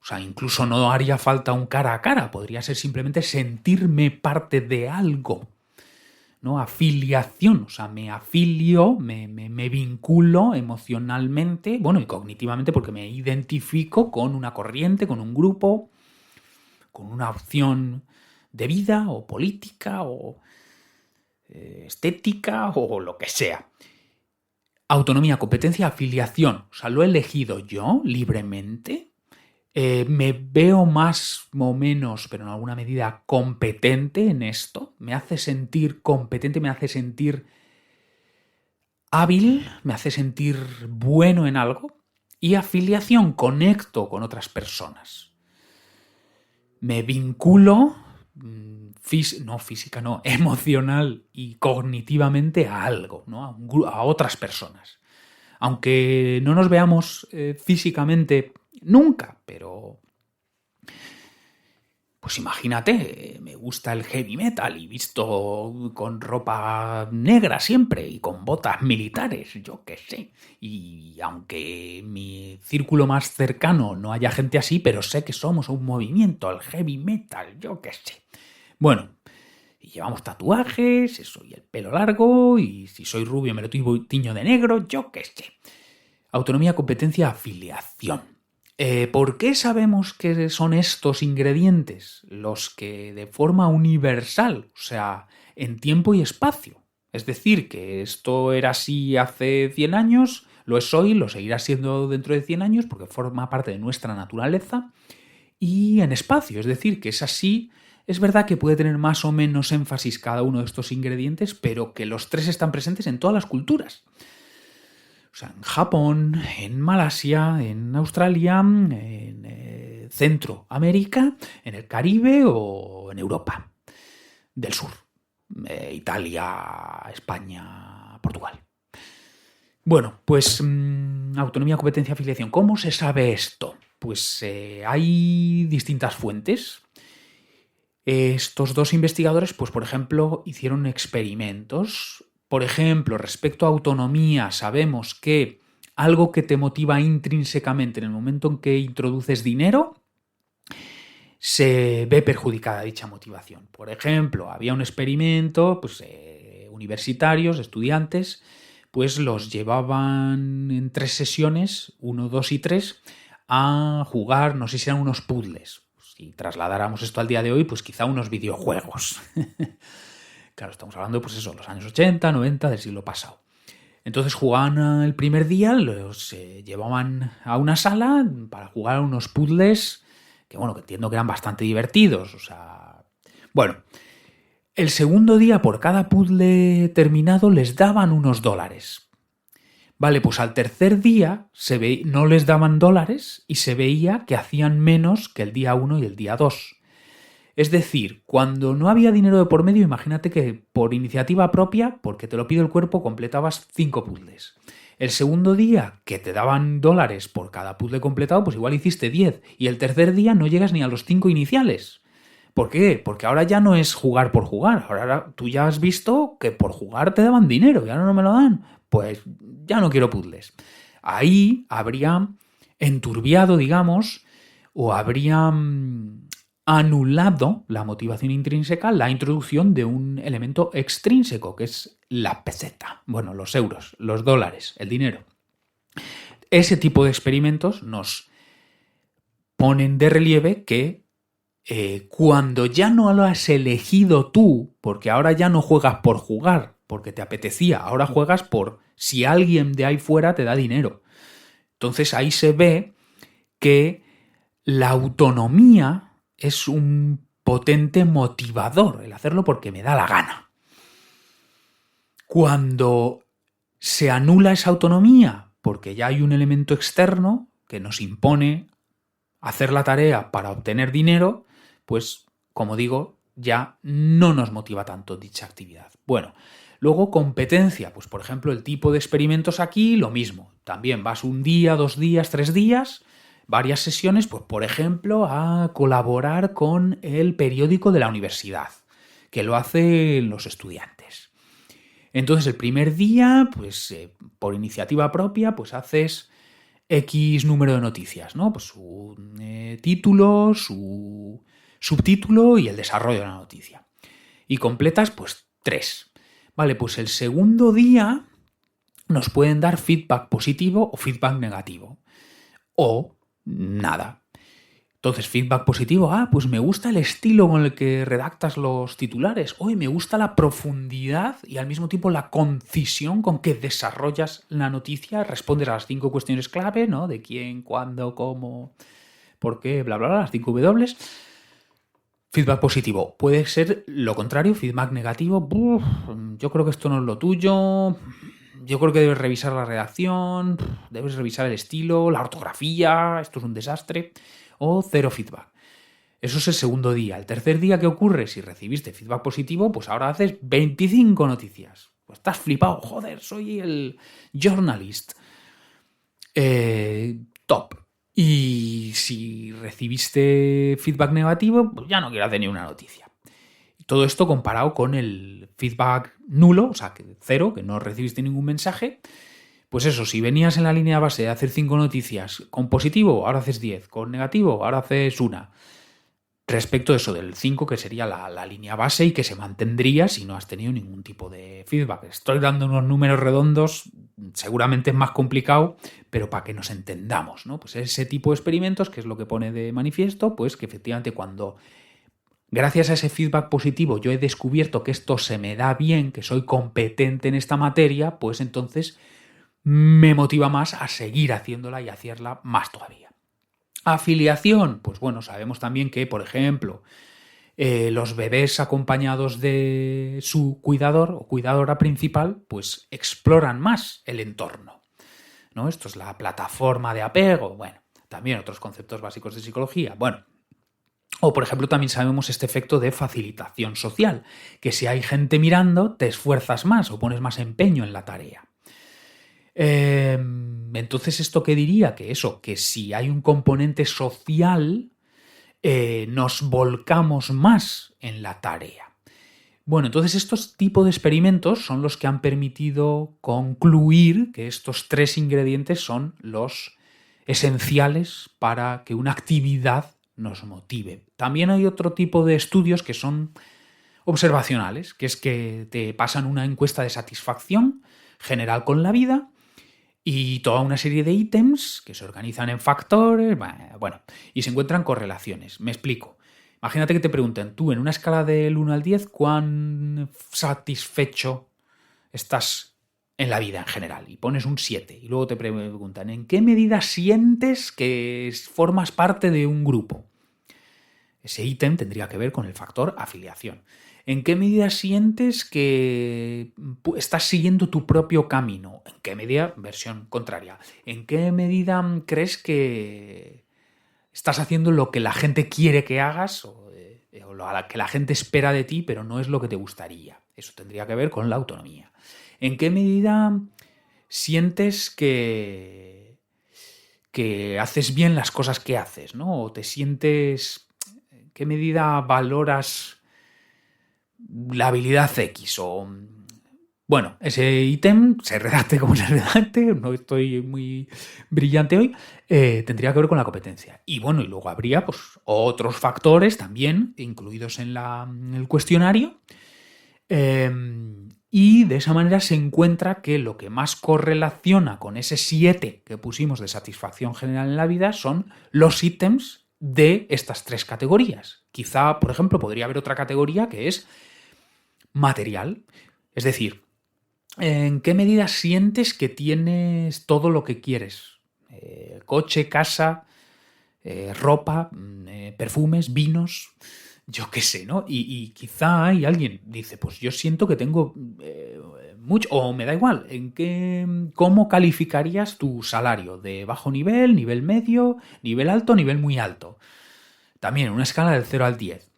Speaker 1: O sea, incluso no haría falta un cara a cara, podría ser simplemente sentirme parte de algo, ¿no? Afiliación, o sea, me afilio, me vinculo emocionalmente, bueno, y cognitivamente, porque me identifico con una corriente, con un grupo, con una opción de vida o política o estética o lo que sea. Autonomía, competencia, afiliación, o sea, lo he elegido yo libremente. Me veo más o menos, pero en alguna medida, competente en esto. Me hace sentir competente, me hace sentir hábil, me hace sentir bueno en algo. Y afiliación, conecto con otras personas. Me vinculo, emocional y cognitivamente a algo, ¿no? A otras personas. Aunque no nos veamos físicamente nunca, pero pues imagínate, me gusta el heavy metal y visto con ropa negra siempre y con botas militares, yo qué sé. Y aunque en mi círculo más cercano no haya gente así, pero sé que somos un movimiento, el heavy metal, yo qué sé. Bueno, y llevamos tatuajes, eso, y el pelo largo, y si soy rubio me lo tiño de negro, yo qué sé. Autonomía, competencia, afiliación. ¿Por qué sabemos que son estos ingredientes los que de forma universal, o sea, en tiempo y espacio? Es decir, que esto era así hace 100 años, lo es hoy, lo seguirá siendo dentro de 100 años porque forma parte de nuestra naturaleza, y en espacio, es decir, que es así. Es verdad que puede tener más o menos énfasis cada uno de estos ingredientes, pero que los 3 están presentes en todas las culturas. O sea, en Japón, en Malasia, en Australia, en Centroamérica, en el Caribe o en Europa del Sur. Italia, España, Portugal. Bueno, pues autonomía, competencia, afiliación. ¿Cómo se sabe esto? Pues hay distintas fuentes. Estos 2 investigadores, pues por ejemplo, hicieron experimentos. Por ejemplo, respecto a autonomía, sabemos que algo que te motiva intrínsecamente en el momento en que introduces dinero, se ve perjudicada dicha motivación. Por ejemplo, había un experimento, pues universitarios, estudiantes, pues los llevaban en 3 sesiones, 1, 2 y 3, a jugar, no sé si eran unos puzzles. Si trasladáramos esto al día de hoy, pues quizá unos videojuegos. Claro, estamos hablando, pues eso, los años 80, 90 del siglo pasado. Entonces jugaban el primer día, los llevaban a una sala para jugar a unos puzzles que, bueno, que entiendo que eran bastante divertidos. O sea, bueno, el segundo día por cada puzzle terminado les daban unos $. Vale, pues al tercer día no les daban $, y se veía que hacían menos que el día 1 y el día 2. Es decir, cuando no había dinero de por medio, imagínate que por iniciativa propia, porque te lo pide el cuerpo, completabas 5 puzzles. El segundo día, que te daban $, por cada puzzle completado, pues igual hiciste 10. Y el tercer día no llegas ni a los 5 iniciales. ¿Por qué? Porque ahora ya no es jugar por jugar. Ahora tú ya has visto que por jugar te daban dinero y ahora no me lo dan. Pues ya no quiero puzzles. Ahí habría enturbiado, digamos, o habría anulado la motivación intrínseca la introducción de un elemento extrínseco, que es la peseta. Bueno, los euros, los $, el dinero. Ese tipo de experimentos nos ponen de relieve que cuando ya no lo has elegido tú, porque ahora ya no juegas por jugar, porque te apetecía, ahora juegas por si alguien de ahí fuera te da dinero. Entonces ahí se ve que la autonomía es un potente motivador, el hacerlo porque me da la gana. Cuando se anula esa autonomía, porque ya hay un elemento externo que nos impone hacer la tarea para obtener dinero, pues, como digo, ya no nos motiva tanto dicha actividad. Bueno, luego competencia, pues por ejemplo el tipo de experimentos aquí, lo mismo. También vas un día, 2 días, 3 días, varias sesiones, pues por ejemplo a colaborar con el periódico de la universidad, que lo hacen los estudiantes. Entonces el primer día, pues por iniciativa propia, pues haces X número de noticias, ¿no? Pues su título, su subtítulo y el desarrollo de la noticia. Y completas, pues 3. Vale, pues el segundo día nos pueden dar feedback positivo o feedback negativo. O nada. Entonces, feedback positivo, pues me gusta el estilo con el que redactas los titulares. Hoy me gusta la profundidad y al mismo tiempo la concisión con que desarrollas la noticia, respondes a las 5 cuestiones clave, ¿no? De quién, cuándo, cómo, por qué, bla, bla, bla, las 5 W. Feedback positivo. Puede ser lo contrario, feedback negativo. Yo creo que esto no es lo tuyo. Yo creo que debes revisar la redacción, debes revisar el estilo, la ortografía, esto es un desastre. O 0 feedback. Eso es el segundo día. El tercer día, ¿qué ocurre? Si recibiste feedback positivo, pues ahora haces 25 noticias. Pues estás flipado. Joder, soy el journalist. Top. Y si recibiste feedback negativo, pues ya no quiero hacer ni una noticia. Todo esto comparado con el feedback nulo, o sea, que 0, que no recibiste ningún mensaje. Pues eso, si venías en la línea base de hacer 5 noticias con positivo, ahora haces 10, con negativo, ahora haces 1. Respecto a eso del 5, que sería la línea base y que se mantendría si no has tenido ningún tipo de feedback. Estoy dando unos números redondos, seguramente es más complicado, pero para que nos entendamos, ¿no? Pues ese tipo de experimentos, que es lo que pone de manifiesto, pues que efectivamente cuando, gracias a ese feedback positivo, yo he descubierto que esto se me da bien, que soy competente en esta materia, pues entonces me motiva más a seguir haciéndola y hacerla más todavía. Afiliación, pues bueno, sabemos también que, por ejemplo, los bebés acompañados de su cuidador o cuidadora principal, pues exploran más el entorno, ¿no? Esto es la plataforma de apego, bueno, también otros conceptos básicos de psicología, bueno. O, por ejemplo, también sabemos este efecto de facilitación social, que si hay gente mirando, te esfuerzas más o pones más empeño en la tarea. Entonces, ¿esto qué diría? Que eso, que si hay un componente social, nos volcamos más en la tarea. Bueno, entonces estos tipos de experimentos son los que han permitido concluir que estos 3 ingredientes son los esenciales para que una actividad nos motive. También hay otro tipo de estudios que son observacionales, que es que te pasan una encuesta de satisfacción general con la vida y toda una serie de ítems que se organizan en factores, bueno, y se encuentran correlaciones. Me explico. Imagínate que te pregunten, tú en una escala del 1 al 10, ¿cuán satisfecho estás en la vida en general? Y pones un 7. Y luego te preguntan, ¿en qué medida sientes que formas parte de un grupo? Ese ítem tendría que ver con el factor afiliación. ¿En qué medida sientes que estás siguiendo tu propio camino? ¿En qué medida? Versión contraria. ¿En qué medida crees que estás haciendo lo que la gente quiere que hagas o lo que la gente espera de ti, pero no es lo que te gustaría? Eso tendría que ver con la autonomía. ¿En qué medida sientes que haces bien las cosas que haces, ¿no? O te sientes... ¿En qué medida valoras la habilidad X? O bueno, ese ítem se redacte como se redacte, no estoy muy brillante hoy, tendría que ver con la competencia. Y bueno, y luego habría pues otros factores también incluidos en el cuestionario, y de esa manera se encuentra que lo que más correlaciona con ese 7 que pusimos de satisfacción general en la vida son los ítems de estas tres categorías. Quizá, por ejemplo, podría haber otra categoría que es material. Es decir, ¿en qué medida sientes que tienes todo lo que quieres? Coche, casa, ropa, perfumes, vinos, yo qué sé, ¿no? Y quizá hay alguien dice, pues yo siento que tengo mucho, o me da igual, ¿cómo calificarías tu salario? ¿De bajo nivel, nivel medio, nivel alto, nivel muy alto? También en una escala del 0 al 10.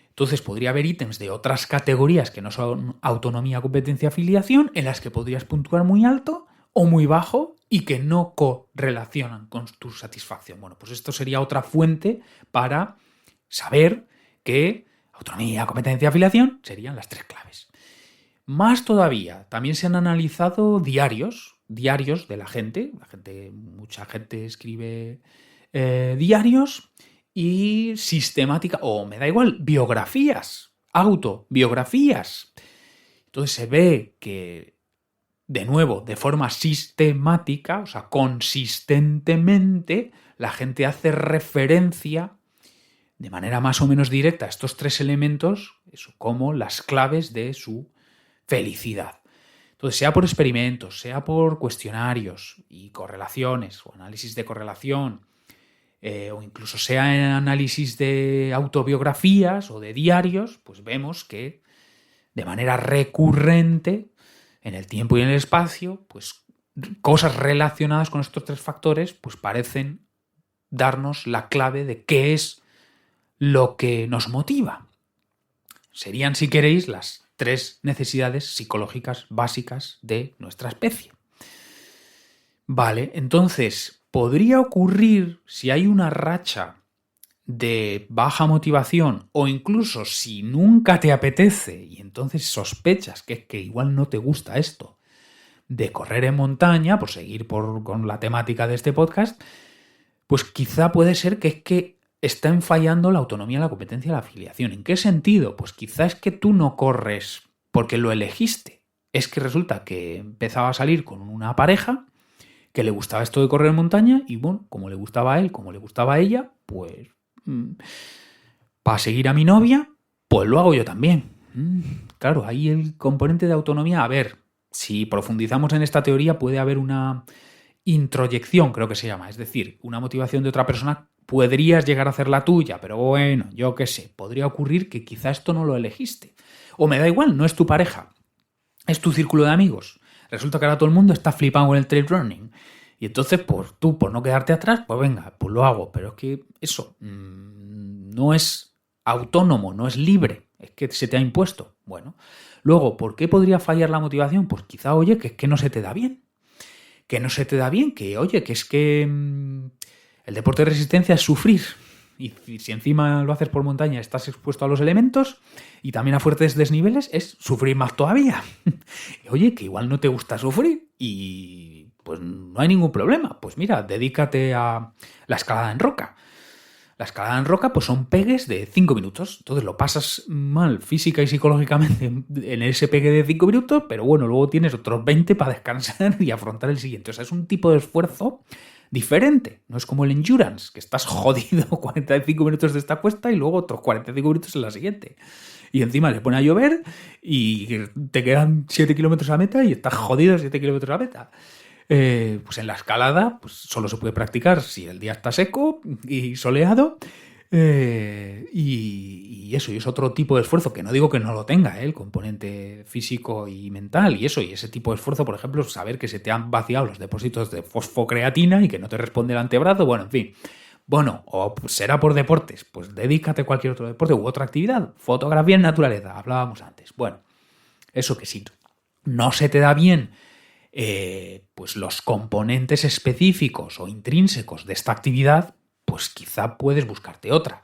Speaker 1: Entonces podría haber ítems de otras categorías que no son autonomía, competencia, afiliación, en las que podrías puntuar muy alto o muy bajo y que no correlacionan con tu satisfacción. Bueno, pues esto sería otra fuente para saber que autonomía, competencia, afiliación serían las tres claves. Más todavía, también se han analizado diarios de la gente. Mucha gente escribe diarios y sistemática, o me da igual, biografías, autobiografías. Entonces se ve que, de nuevo, de forma sistemática, o sea, consistentemente, la gente hace referencia de manera más o menos directa a estos tres elementos como las claves de su felicidad. Entonces, sea por experimentos, sea por cuestionarios y correlaciones o análisis de correlación, o incluso sea en análisis de autobiografías o de diarios, pues vemos que de manera recurrente en el tiempo y en el espacio, pues cosas relacionadas con estos tres factores pues parecen darnos la clave de qué es lo que nos motiva. Serían, si queréis, las tres necesidades psicológicas básicas de nuestra especie. Vale, entonces, podría ocurrir si hay una racha de baja motivación o incluso si nunca te apetece y entonces sospechas que igual no te gusta esto de correr en montaña, por seguir con la temática de este podcast, pues quizá puede ser que está fallando la autonomía, la competencia, la afiliación. ¿En qué sentido? Pues quizá es que tú no corres porque lo elegiste. Es que resulta que empezaba a salir con una pareja que le gustaba esto de correr en montaña y bueno, como le gustaba a él, como le gustaba a ella, pues para seguir a mi novia, pues lo hago yo también. Claro, ahí el componente de autonomía, a ver, si profundizamos en esta teoría puede haber una introyección, creo que se llama, es decir, una motivación de otra persona podrías llegar a hacer la tuya, pero bueno, yo qué sé, podría ocurrir que quizá esto no lo elegiste. O me da igual, no es tu pareja, es tu círculo de amigos. Resulta que ahora todo el mundo está flipando con el trail running. Y entonces, pues tú, por no quedarte atrás, pues venga, pues lo hago. Pero es que eso no es autónomo, no es libre, es que se te ha impuesto. Bueno, luego, ¿por qué podría fallar la motivación? Pues quizá, oye, que es que no se te da bien. Que no se te da bien, que oye, que es que el deporte de resistencia es sufrir. Y si encima lo haces por montaña, estás expuesto a los elementos y también a fuertes desniveles, es sufrir más todavía. Oye, que igual no te gusta sufrir y pues no hay ningún problema. Pues mira, dedícate a la escalada en roca. La escalada en roca pues son pegues de 5 minutos. Entonces lo pasas mal física y psicológicamente en ese pegue de 5 minutos, pero bueno, luego tienes otros 20 para descansar y afrontar el siguiente. O sea, es un tipo de esfuerzo diferente. No es como el endurance, que estás jodido 45 minutos de esta cuesta y luego otros 45 minutos en la siguiente. Y encima le pone a llover y te quedan 7 kilómetros a meta y estás jodido 7 kilómetros a meta. Pues en la escalada pues solo se puede practicar si el día está seco y soleado. Y eso, y es otro tipo de esfuerzo, que no digo que no lo tenga, el componente físico y mental, y eso, y ese tipo de esfuerzo, por ejemplo, saber que se te han vaciado los depósitos de fosfocreatina y que no te responde el antebrazo, bueno, en fin. Bueno, o será por deportes, pues dedícate a cualquier otro deporte u otra actividad, fotografía en naturaleza, hablábamos antes. Bueno, eso que sí, no se te da bien pues los componentes específicos o intrínsecos de esta actividad, pues quizá puedes buscarte otra.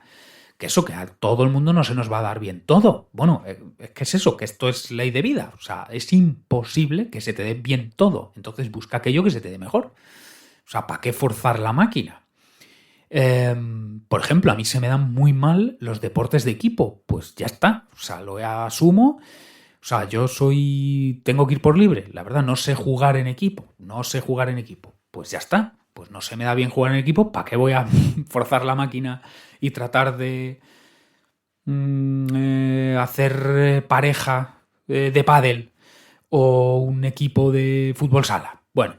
Speaker 1: Que eso, que a todo el mundo no se nos va a dar bien todo. Bueno, es que es eso, que esto es ley de vida. O sea, es imposible que se te dé bien todo. Entonces busca aquello que se te dé mejor. O sea, ¿para qué forzar la máquina? Por ejemplo, a mí se me dan muy mal los deportes de equipo. Pues ya está. O sea, lo asumo. O sea, tengo que ir por libre. La verdad, no sé jugar en equipo. Pues ya está. pues no se me da bien jugar en equipo, ¿para qué voy a forzar la máquina y tratar de hacer pareja de pádel o un equipo de fútbol sala? Bueno,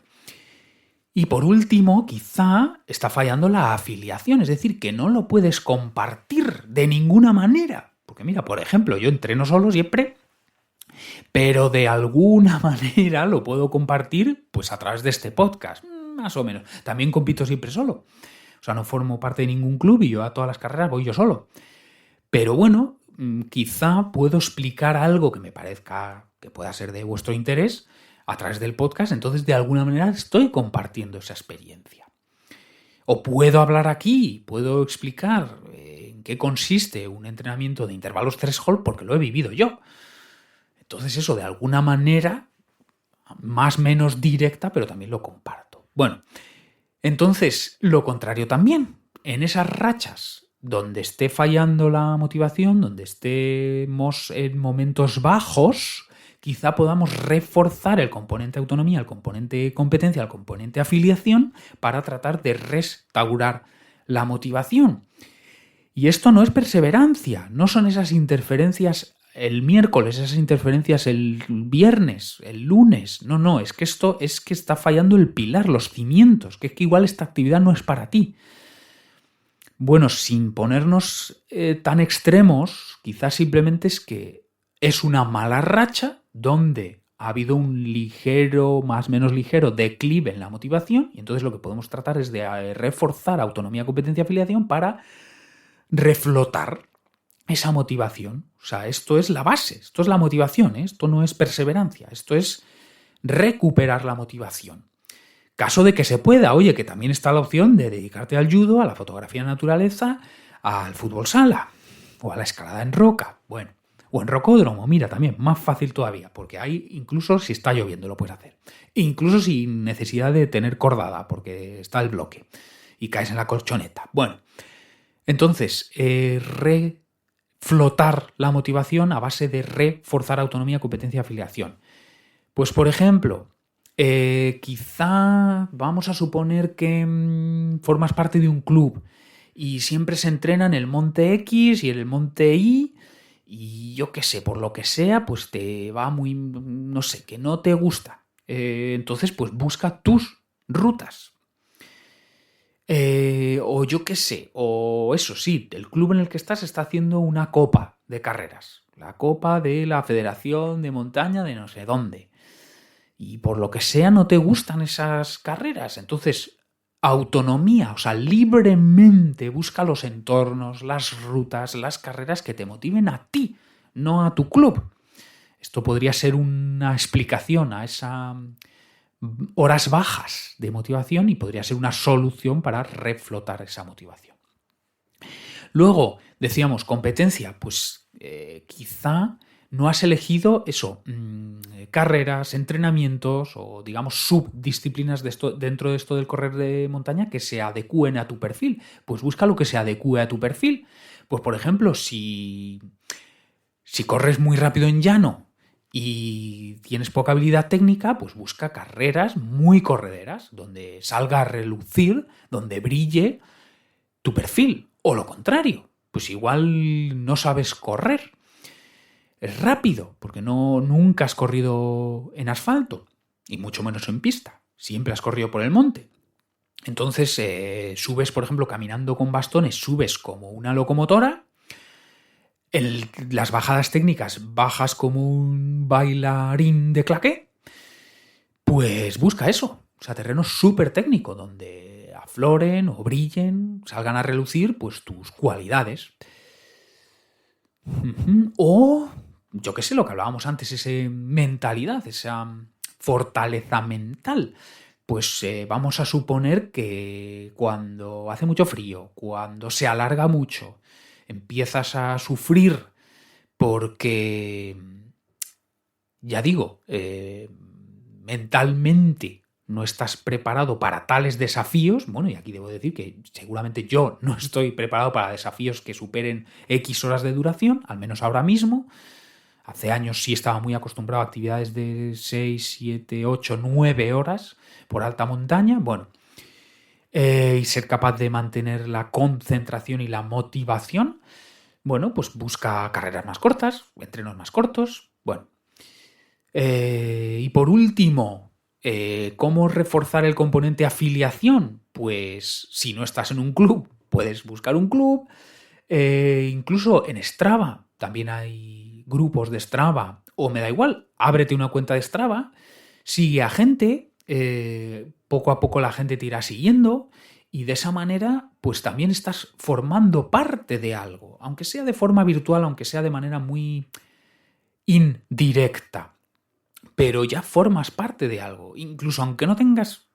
Speaker 1: y por último, quizá está fallando la afiliación, es decir, que no lo puedes compartir de ninguna manera. Porque mira, por ejemplo, yo entreno solo siempre, pero de alguna manera lo puedo compartir pues a través de este podcast, más o menos. También compito siempre solo. O sea, no formo parte de ningún club y yo a todas las carreras voy yo solo. Pero bueno, quizá puedo explicar algo que me parezca que pueda ser de vuestro interés a través del podcast, entonces de alguna manera estoy compartiendo esa experiencia. O puedo hablar aquí, puedo explicar en qué consiste un entrenamiento de intervalos threshold porque lo he vivido yo. Entonces eso de alguna manera, más o menos directa, pero también lo comparto. Bueno, entonces lo contrario también. En esas rachas donde esté fallando la motivación, donde estemos en momentos bajos, quizá podamos reforzar el componente autonomía, el componente competencia, el componente afiliación para tratar de restaurar la motivación. Y esto no es perseverancia, no son esas interferencias el miércoles, esas interferencias el viernes, el lunes. No, es que esto es que está fallando el pilar, los cimientos, que es que igual esta actividad no es para ti. Bueno, sin ponernos tan extremos, quizás simplemente es que es una mala racha donde ha habido un ligero, más o menos ligero declive en la motivación y entonces lo que podemos tratar es de reforzar autonomía, competencia, afiliación para reflotar esa motivación. O sea, esto es la base, esto es la motivación, ¿eh? Esto no es perseverancia, esto es recuperar la motivación. Caso de que se pueda, oye, que también está la opción de dedicarte al judo, a la fotografía de naturaleza, al fútbol sala o a la escalada en roca, bueno, o en rocódromo, mira, también, más fácil todavía, porque ahí incluso si está lloviendo lo puedes hacer. Incluso sin necesidad de tener cordada, porque está el bloque y caes en la colchoneta. Bueno, entonces, reflotar la motivación a base de reforzar autonomía, competencia, afiliación. Pues, por ejemplo, quizá vamos a suponer que formas parte de un club y siempre se entrena en el monte X y en el monte Y y yo qué sé, por lo que sea, pues te va muy, no sé, que no te gusta. Entonces, pues busca tus rutas. O yo qué sé, o eso sí, el club en el que estás está haciendo una copa de carreras. La copa de la Federación de Montaña de no sé dónde. Y por lo que sea no te gustan esas carreras. Entonces, autonomía, o sea, libremente busca los entornos, las rutas, las carreras que te motiven a ti, no a tu club. Esto podría ser una explicación a esas horas bajas de motivación y podría ser una solución para reflotar esa motivación. Luego, decíamos, competencia, pues quizá no has elegido eso, carreras, entrenamientos o digamos subdisciplinas dentro de esto del correr de montaña que se adecúen a tu perfil. Pues busca lo que se adecúe a tu perfil. Pues por ejemplo, si corres muy rápido en llano y tienes poca habilidad técnica, pues busca carreras muy correderas, donde salga a relucir, donde brille tu perfil. O lo contrario, pues igual no sabes correr. Es rápido, porque nunca has corrido en asfalto, y mucho menos en pista. Siempre has corrido por el monte. Entonces subes, por ejemplo, caminando con bastones, subes como una locomotora. En las bajadas técnicas bajas como un bailarín de claqué. Pues busca eso. O sea, terreno súper técnico, donde afloren o brillen, salgan a relucir pues tus cualidades. O, yo qué sé, lo que hablábamos antes, esa mentalidad, esa fortaleza mental. Pues vamos a suponer que cuando hace mucho frío, cuando se alarga mucho, empiezas a sufrir porque, ya digo, mentalmente no estás preparado para tales desafíos. Bueno, y aquí debo decir que seguramente yo no estoy preparado para desafíos que superen X horas de duración, al menos ahora mismo. Hace años sí estaba muy acostumbrado a actividades de 6, 7, 8, 9 horas por alta montaña. Bueno, y ser capaz de mantener la concentración y la motivación, bueno, pues busca carreras más cortas, entrenos más cortos, bueno. Y por último, ¿cómo reforzar el componente afiliación? Pues si no estás en un club, puedes buscar un club. Incluso en Strava, también hay grupos de Strava, o me da igual, ábrete una cuenta de Strava, sigue a gente, poco a poco la gente te irá siguiendo y de esa manera pues también estás formando parte de algo, aunque sea de forma virtual, aunque sea de manera muy indirecta, pero ya formas parte de algo, incluso aunque no tengas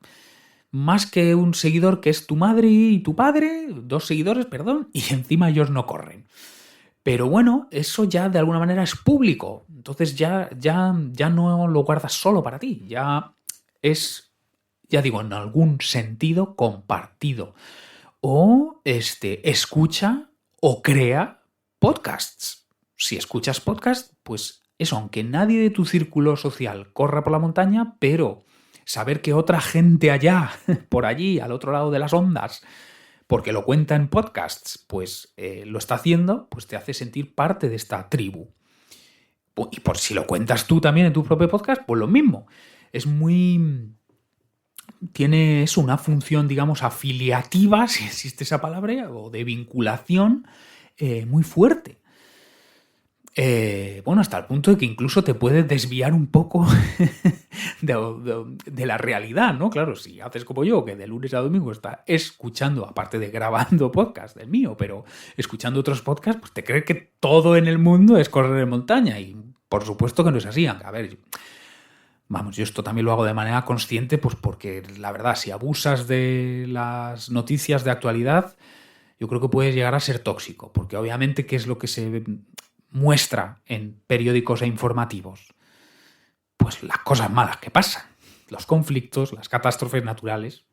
Speaker 1: más que un seguidor que es tu madre y tu padre, 2 seguidores, perdón, y encima ellos no corren. Pero bueno, eso ya de alguna manera es público. Entonces ya no lo guardas solo para ti. Ya es, ya digo, en algún sentido compartido. O escucha o crea podcasts. Si escuchas podcasts, pues eso, aunque nadie de tu círculo social corra por la montaña, pero saber que otra gente allá, por allí, al otro lado de las ondas, porque lo cuenta en podcasts, pues lo está haciendo, pues te hace sentir parte de esta tribu. Y por si lo cuentas tú también en tu propio podcast, pues lo mismo. Es muy... Tiene una función, digamos, afiliativa, si existe esa palabra, o de vinculación muy fuerte. Bueno, hasta el punto de que incluso te puedes desviar un poco de la realidad, ¿no? Claro, si haces como yo, que de lunes a domingo está escuchando, aparte de grabando podcast del mío, pero escuchando otros podcasts, pues te crees que todo en el mundo es correr en montaña. Y por supuesto que no es así. A ver, vamos, yo esto también lo hago de manera consciente, pues porque la verdad, si abusas de las noticias de actualidad, yo creo que puedes llegar a ser tóxico, porque obviamente, ¿qué es lo que se muestra en periódicos e informativos? Pues las cosas malas que pasan, los conflictos, las catástrofes naturales.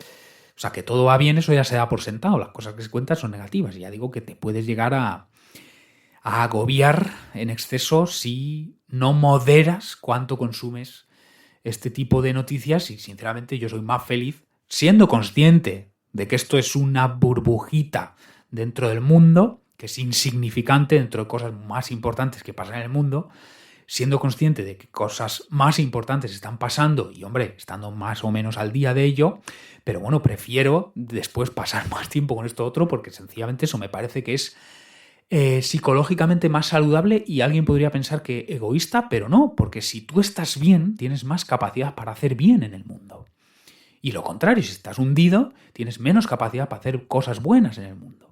Speaker 1: O sea, que todo va bien, eso ya se da por sentado. Las cosas que se cuentan son negativas. Y ya digo que te puedes llegar a agobiar en exceso si no moderas cuánto consumes este tipo de noticias. Y sinceramente yo soy más feliz siendo consciente de que esto es una burbujita dentro del mundo, que es insignificante dentro de cosas más importantes que pasan en el mundo, siendo consciente de que cosas más importantes están pasando y, hombre, estando más o menos al día de ello, pero bueno, prefiero después pasar más tiempo con esto otro porque sencillamente eso me parece que es psicológicamente más saludable y alguien podría pensar que egoísta, pero no, porque si tú estás bien, tienes más capacidad para hacer bien en el mundo. Y lo contrario, si estás hundido, tienes menos capacidad para hacer cosas buenas en el mundo.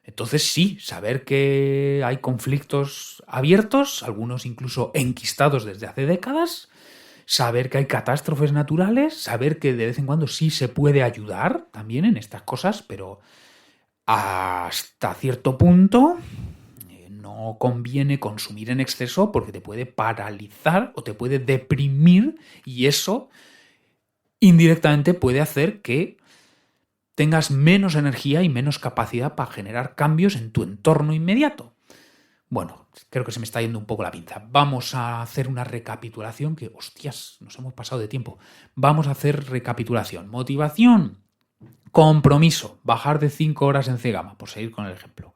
Speaker 1: Entonces sí, saber que hay conflictos abiertos, algunos incluso enquistados desde hace décadas, saber que hay catástrofes naturales, saber que de vez en cuando sí se puede ayudar también en estas cosas, pero hasta cierto punto no conviene consumir en exceso porque te puede paralizar o te puede deprimir y eso indirectamente puede hacer que tengas menos energía y menos capacidad para generar cambios en tu entorno inmediato. Bueno, creo que se me está yendo un poco la pinza. Vamos a hacer una recapitulación que, hostias, nos hemos pasado de tiempo. Vamos a hacer recapitulación. Motivación, compromiso, bajar de 5 horas en Cegama, por seguir con el ejemplo.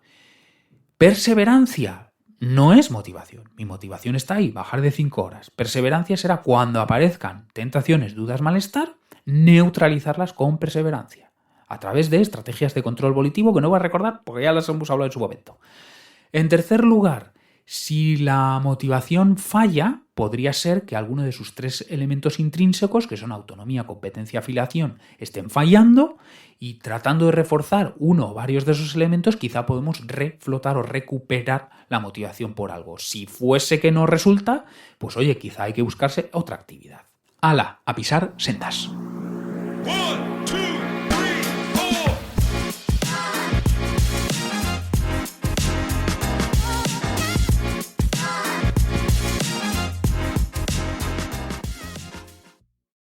Speaker 1: Perseverancia, no es motivación. Mi motivación está ahí, bajar de 5 horas. Perseverancia será cuando aparezcan tentaciones, dudas, malestar, neutralizarlas con perseverancia, a través de estrategias de control volitivo que no voy a recordar porque ya las hemos hablado en su momento. En tercer lugar, si la motivación falla, podría ser que alguno de sus 3 elementos intrínsecos, que son autonomía, competencia, afiliación, estén fallando y tratando de reforzar uno o varios de esos elementos, quizá podemos reflotar o recuperar la motivación por algo. Si fuese que no resulta, pues oye, quizá hay que buscarse otra actividad. ¡Hala! A pisar sendas.
Speaker 2: 1, 2